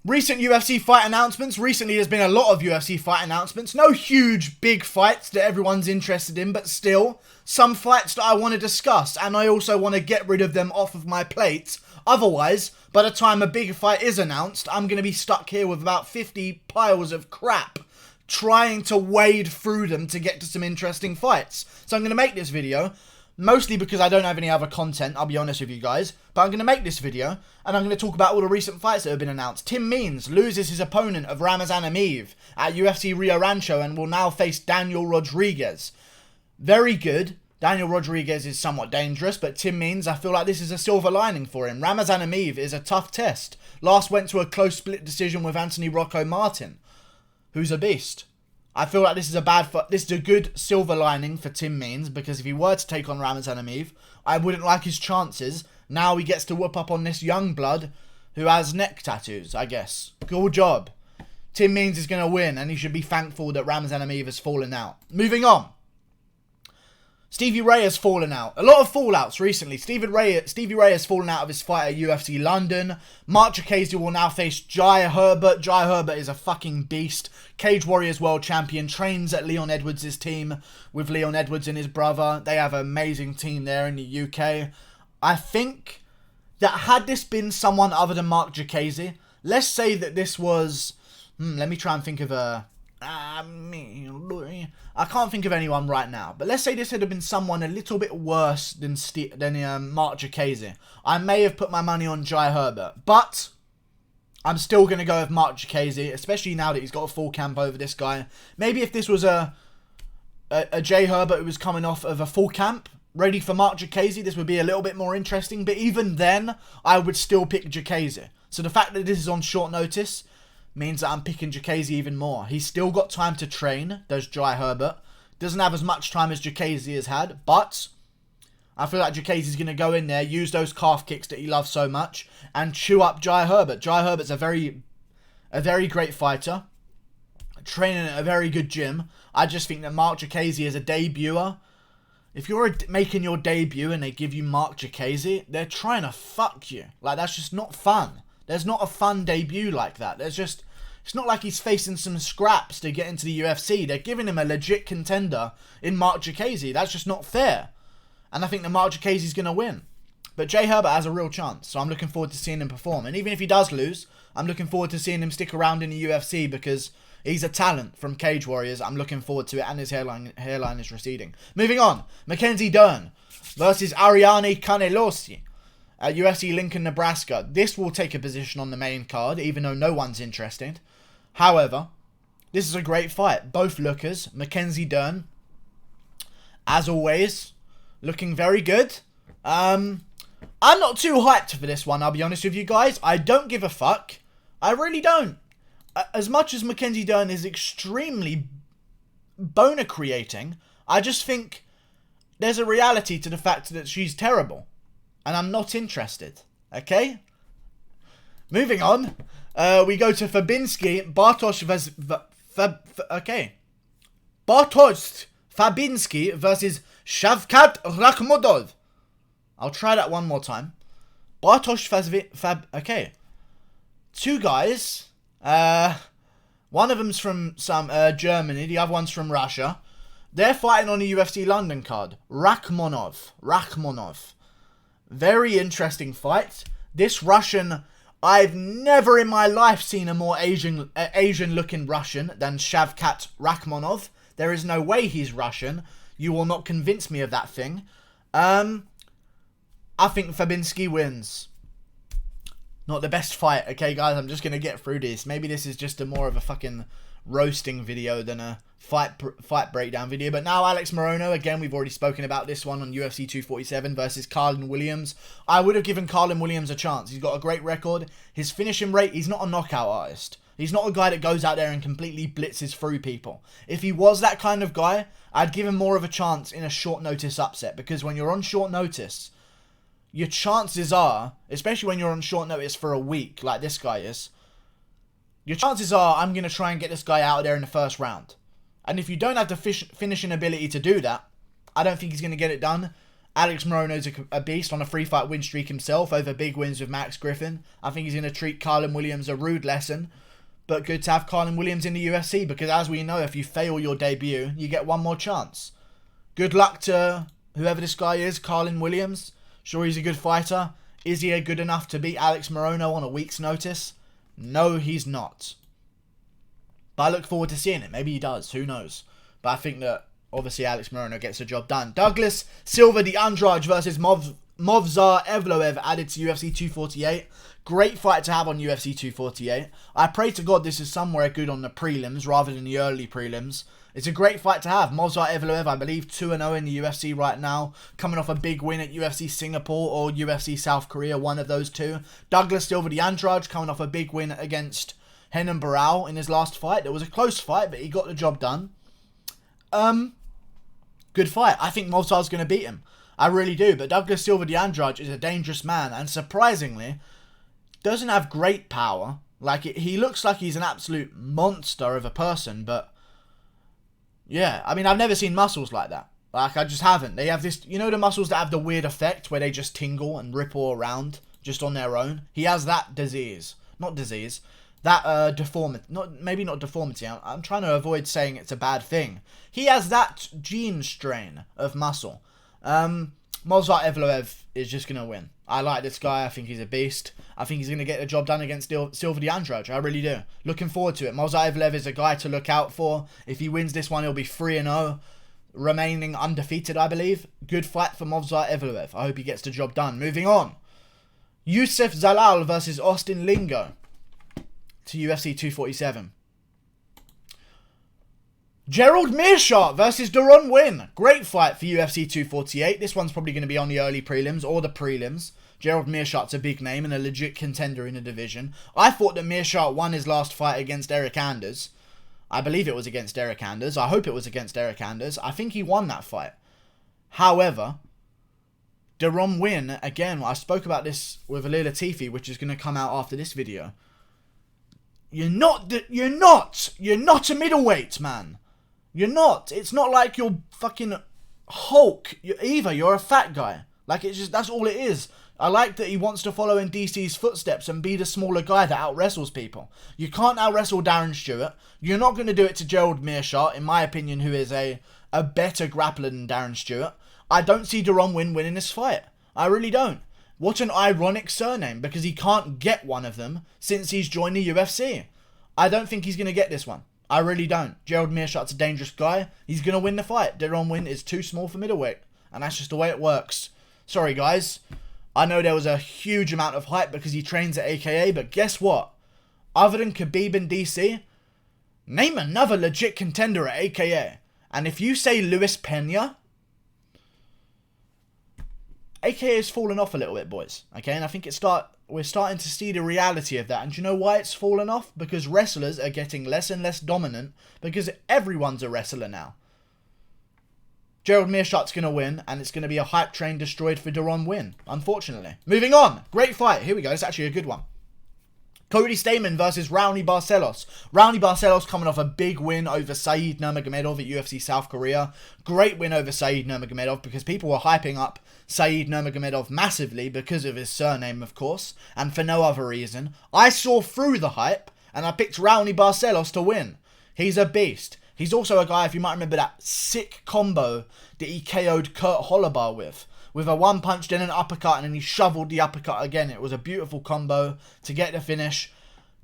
Recent UFC fight announcements. Recently, there's been a lot of UFC fight announcements. No huge, big fights that everyone's interested in, but still, some fights that I want to discuss, and I also want to get rid of them off of my plate. Otherwise, by the time a big fight is announced, I'm going to be stuck here with about 50 piles of crap, trying to wade through them to get to some interesting fights. So I'm going to make this video, mostly because I don't have any other content, I'll be honest with you guys. But I'm going to make this video, and I'm going to talk about all the recent fights that have been announced. Tim Means loses his opponent of Ramazan Emeev at UFC Rio Rancho and will now face Daniel Rodriguez. Very good. Daniel Rodriguez is somewhat dangerous, but Tim Means, I feel like this is a silver lining for him. Ramazan Emeev is a tough test. Last went to a close split decision with Anthony Rocco Martin, who's a beast. I feel like this is a good silver lining for Tim Means, because if he were to take on Ramazan Emeev, I wouldn't like his chances. Now he gets to whoop up on this young blood who has neck tattoos, I guess. Good job. Tim Means is going to win, and he should be thankful that Ramazan Emeev has fallen out. Moving on. Stevie Ray has fallen out. A lot of fallouts recently. Stevie Ray has fallen out of his fight at UFC London. Mark Diakiese will now face Jai Herbert. Jai Herbert is a fucking beast. Cage Warriors world champion. Trains at Leon Edwards' team with Leon Edwards and his brother. They have an amazing team there in the UK. I think that had this been someone other than Mark Diakiese, let's say that this was... let me try and think of a... I can't think of anyone right now, but let's say this had been someone a little bit worse than Mark Diakiese. I may have put my money on Jai Herbert, but I'm still going to go with Mark Diakiese, especially now that he's got a full camp over this guy. Maybe if this was a Jai Herbert who was coming off of a full camp, ready for Mark Diakiese, this would be a little bit more interesting, but even then, I would still pick Diakiese. So the fact that this is on short notice means that I'm picking Diakiese even more. He's still got time to train, does Jai Herbert. Doesn't have as much time as Diakiese has had, but I feel like Diakiese's going to go in there, use those calf kicks that he loves so much, and chew up Jai Herbert. Jai Herbert's a very great fighter, training at a very good gym. I just think that Mark Diakiese is a debuter. If you're making your debut and they give you Mark Diakiese, they're trying to fuck you. Like, that's just not fun. There's not a fun debut like that. It's not like he's facing some scraps to get into the UFC. They're giving him a legit contender in Mark Diakiese. That's just not fair. And I think that Mark Diakiese's going to win. But Jai Herbert has a real chance, so I'm looking forward to seeing him perform. And even if he does lose, I'm looking forward to seeing him stick around in the UFC, because he's a talent from Cage Warriors. I'm looking forward to it, and his hairline is receding. Moving on, Mackenzie Dern versus Ariane Canelosi at UFC Lincoln, Nebraska. This will take a position on the main card, even though no one's interested. However, this is a great fight. Both lookers. Mackenzie Dern, as always, looking very good. I'm not too hyped for this one, I'll be honest with you guys. I don't give a fuck. I really don't. As much as Mackenzie Dern is extremely boner creating, I just think there's a reality to the fact that she's terrible. And I'm not interested. Okay? Moving on. We go to Fabinski. Bartosz Fabinski versus Shavkat Rakhmodov. I'll try that one more time. Okay. Two guys. One of them's from some Germany. The other one's from Russia. They're fighting on the UFC London card. Rakhmonov. Very interesting fight. This Russian, I've never in my life seen a more Asian-looking Russian than Shavkat Rakhmonov. There is no way he's Russian. You will not convince me of that thing. I think Fabinski wins. Not the best fight, okay, guys? I'm just going to get through this. Maybe this is just more of a fucking roasting video than a fight breakdown video. But now Alex Morono, again, we've already spoken about this one on UFC 247 versus Carlin Williams. I would have given Carlin Williams a chance. He's got a great record. His finishing rate, he's not a knockout artist. He's not a guy that goes out there and completely blitzes through people. If he was that kind of guy, I'd give him more of a chance in a short notice upset. Because when you're on short notice, your chances are, especially when you're on short notice for a week, like this guy is, your chances are I'm going to try and get this guy out of there in the first round. And if you don't have the finishing ability to do that, I don't think he's going to get it done. Alex Morono's a beast on a 3-fight win streak himself over big wins with Max Griffin. I think he's going to treat Carlin Williams a rude lesson. But good to have Carlin Williams in the UFC because as we know, if you fail your debut, you get one more chance. Good luck to whoever this guy is, Carlin Williams. Sure, he's a good fighter. Is he good enough to beat Alex Morono on a week's notice? No, he's not. But I look forward to seeing it. Maybe he does. Who knows? But I think that obviously Alex Morono gets the job done. Douglas Silva de Andrade versus Movsar Evloev added to UFC 248. Great fight to have on UFC 248. I pray to God this is somewhere good on the prelims rather than the early prelims. It's a great fight to have. Movsar Evloev, I believe, 2-0 in the UFC right now. Coming off a big win at UFC Singapore or UFC South Korea, one of those two. Douglas Silva de Andrade coming off a big win against Renan Barão in his last fight. It was a close fight, but he got the job done. Good fight. I think Movsar's going to beat him. I really do. But Douglas Silva de Andrade is a dangerous man. And surprisingly, doesn't have great power. Like, he looks like he's an absolute monster of a person. But, yeah. I mean, I've never seen muscles like that. Like, I just haven't. They have this, you know the muscles that have the weird effect where they just tingle and ripple around just on their own? He has that disease. Not disease. That deformity, maybe not deformity, I'm trying to avoid saying it's a bad thing. He has that gene strain of muscle. Movsar Evloev is just going to win. I like this guy, I think he's a beast. I think he's going to get the job done against Silva de Andrade, I really do. Looking forward to it. Movsar Evloev is a guy to look out for. If he wins this one, he'll be 3-0, remaining undefeated, I believe. Good fight for Movsar Evloev. I hope he gets the job done. Moving on. Youssef Zalal versus Austin Lingo to UFC 247. Gerald Meerschaert versus Deron Winn. Great fight for UFC 248. This one's probably going to be on the early prelims or the prelims. Gerald Meerschaert's a big name and a legit contender in the division. I thought that Meerschaert won his last fight against Eric Anders. I believe it was against Eric Anders. I hope it was against Eric Anders. I think he won that fight. However, Deron Winn, again, I spoke about this with Alil Latifi, which is going to come out after this video. You're not a middleweight, man. You're not. It's not like you're fucking Hulk. You're a fat guy. Like, it's just, that's all it is. I like that he wants to follow in DC's footsteps and be the smaller guy that out-wrestles people. You can't out-wrestle Darren Stewart. You're not going to do it to Gerald Meerschaert, in my opinion, who is a better grappler than Darren Stewart. I don't see Deron Winn winning this fight. I really don't. What an ironic surname, because he can't get one of them since he's joined the UFC. I don't think he's going to get this one. I really don't. Gerald Meerschaert's a dangerous guy. He's going to win the fight. Deron Winn is too small for middleweight. And that's just the way it works. Sorry, guys. I know there was a huge amount of hype because he trains at AKA, but guess what? Other than Khabib and DC, name another legit contender at AKA. And if you say Luis Pena, AKA has fallen off a little bit, boys. Okay, and I think we're starting to see the reality of that. And do you know why it's fallen off? Because wrestlers are getting less and less dominant because everyone's a wrestler now. Gerald Meerschaert's going to win, and it's going to be a hype train destroyed for Deron Winn, unfortunately. Moving on. Great fight. Here we go. It's actually a good one. Cody Stamann versus Raoni Barcelos. Raoni Barcelos coming off a big win over Said Nurmagomedov at UFC South Korea. Great win over Said Nurmagomedov because people were hyping up Said Nurmagomedov massively because of his surname, of course, and for no other reason. I saw through the hype, and I picked Raoni Barcelos to win. He's a beast. He's also a guy, if you might remember that sick combo that he KO'd Kurt Holobar with a one punch, then an uppercut, and then he shoveled the uppercut again. It was a beautiful combo to get the finish.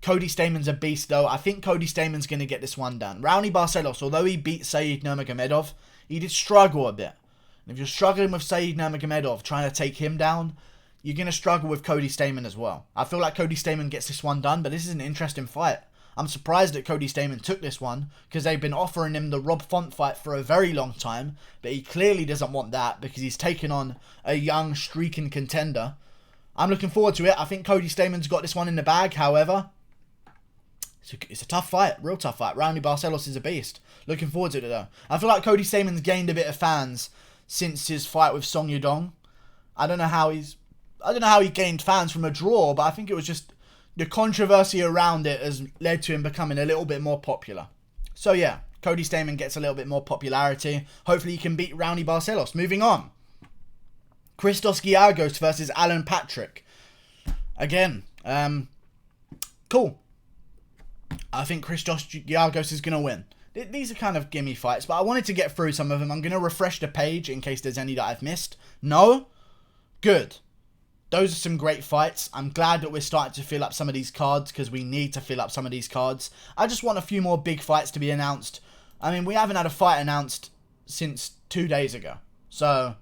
Cody Stamann's a beast, though. I think Cody Stamann's going to get this one done. Raoni Barcelos, although he beat Said Nurmagomedov, he did struggle a bit. And if you're struggling with Said Nurmagomedov, trying to take him down, you're going to struggle with Cody Stamann as well. I feel like Cody Stamann gets this one done, but this is an interesting fight. I'm surprised that Cody Stamann took this one because they've been offering him the Rob Font fight for a very long time, but he clearly doesn't want that because he's taken on a young, streaking contender. I'm looking forward to it. I think Cody Stamann's got this one in the bag, however. It's a tough fight, real tough fight. Raoni Barcelos is a beast. Looking forward to it, though. I feel like Cody Stamann's gained a bit of fans since his fight with Song Yudong. I don't know how he gained fans from a draw, but I think it was just the controversy around it has led to him becoming a little bit more popular. So yeah, Cody Stamann gets a little bit more popularity. Hopefully he can beat Raoni Barcelos. Moving on. Christos Giagos versus Alan Patrick. Again, cool. I think Christos Giagos is going to win. These are kind of gimme fights, but I wanted to get through some of them. I'm going to refresh the page in case there's any that I've missed. No? Good. Those are some great fights. I'm glad that we're starting to fill up some of these cards because we need to fill up some of these cards. I just want a few more big fights to be announced. I mean, we haven't had a fight announced since 2 days ago. So,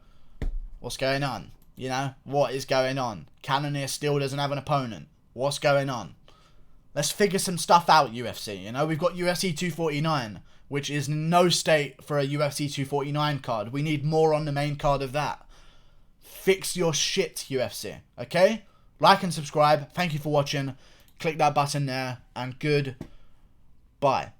what's going on? You know, what is going on? Cannonier still doesn't have an opponent. What's going on? Let's figure some stuff out, UFC. You know, we've got UFC 249, which is no state for a UFC 249 card. We need more on the main card of that. Fix your shit, UFC. Okay? Like and subscribe. Thank you for watching. Click that button there. And goodbye.